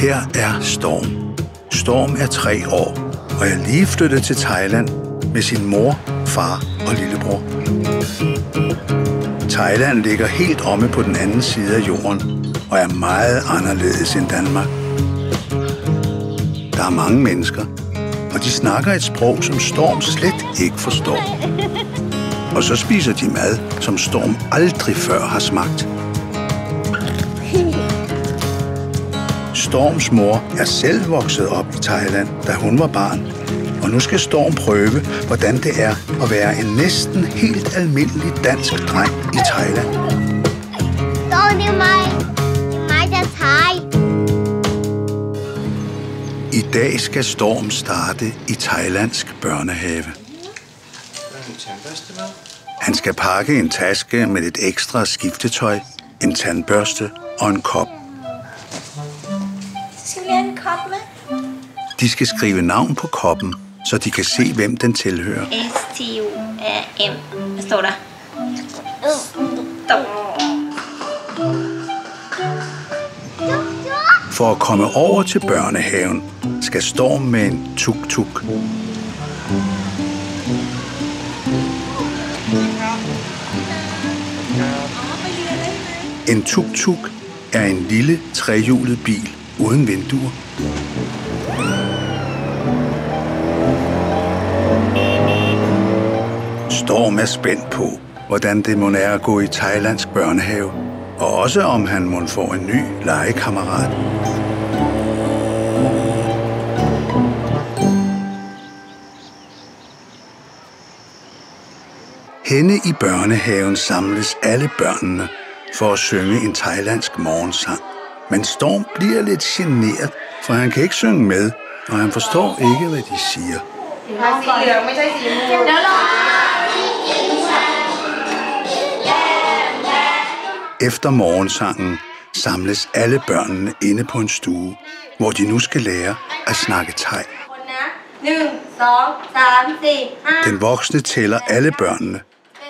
Her er Storm. Storm er 3 år og er lige flyttet til Thailand med sin mor, far og lillebror. Thailand ligger helt omme på den anden side af jorden og er meget anderledes end Danmark. Der er mange mennesker, og de snakker et sprog, som Storm slet ikke forstår. Og så spiser de mad, som Storm aldrig før har smagt. Storms mor er selv vokset op i Thailand, da hun var barn. Og nu skal Storm prøve, hvordan det er at være en næsten helt almindelig dansk dreng i Thailand. Storm, det er mig. Det er mig, der er Thai. I dag skal Storm starte i thailandsk børnehave. Han skal pakke en taske med lidt ekstra skiftetøj, en tandbørste og en kop. Skal vi have en kop med? De skal skrive navn på koppen, så de kan se, hvem den tilhører. STURM. Hvad står der? For at komme over til børnehaven, skal Storm med en tuk-tuk. En tuk-tuk er en lille trehjulet bil uden vinduer. Storm er spændt på, hvordan det må være at gå i thailandsk børnehave, og også om han må få en ny legekammerat. Henne i børnehaven samles alle børnene for at synge en thailandsk morgensang. Men Storm bliver lidt generet, for han kan ikke synge med, og han forstår ikke, hvad de siger. Efter morgensangen samles alle børnene inde på en stue, hvor de nu skal lære at snakke thai. Den voksne tæller alle børnene,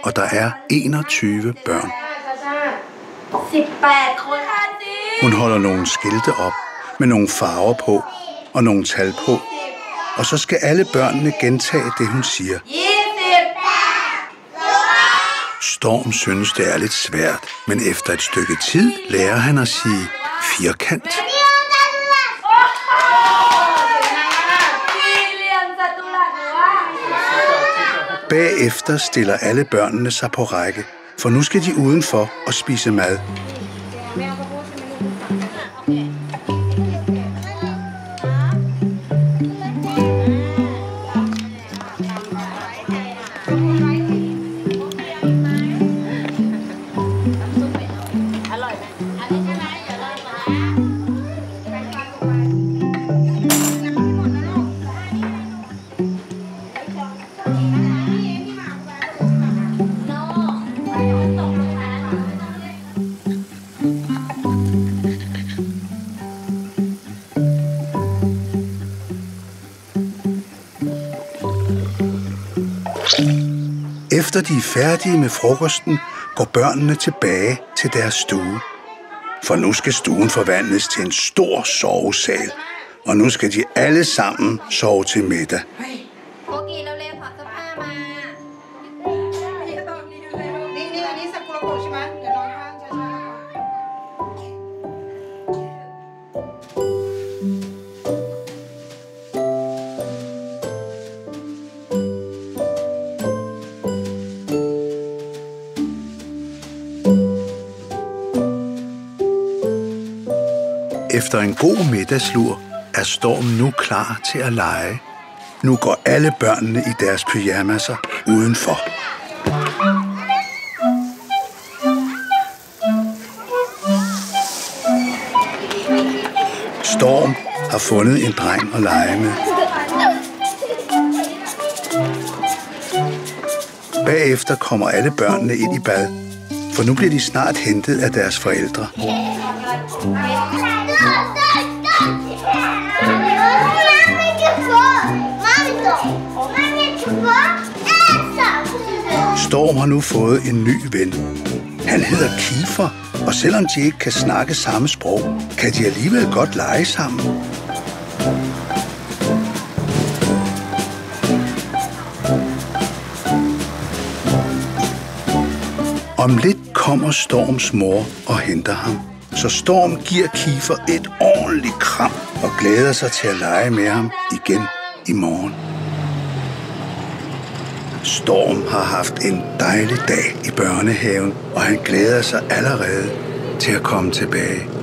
og der er 21 børn. Hun holder nogle skilte op med nogle farver på og nogle tal på, og så skal alle børnene gentage det, hun siger. Storm synes, det er lidt svært, men efter et stykke tid lærer han at sige firkant. Bagefter stiller alle børnene sig på række, for nu skal de udenfor og spise mad. Efter de er færdige med frokosten, går børnene tilbage til deres stue. For nu skal stuen forvandles til en stor sovesal, og nu skal de alle sammen sove til middag. Efter en god middagslur er Storm nu klar til at lege. Nu går alle børnene i deres pyjamaser udenfor. Storm har fundet en dreng at lege med. Bagefter kommer alle børnene ind i bad, for nu bliver de snart hentet af deres forældre. Storm har nu fået en ny ven. Han hedder Kiefer, og selvom de ikke kan snakke samme sprog, kan de alligevel godt lege sammen. Om lidt kommer Storms mor og henter ham, så Storm giver Kiefer et ordentligt kram og glæder sig til at lege med ham igen i morgen. Storm har haft en dejlig dag i børnehaven, og han glæder sig allerede til at komme tilbage.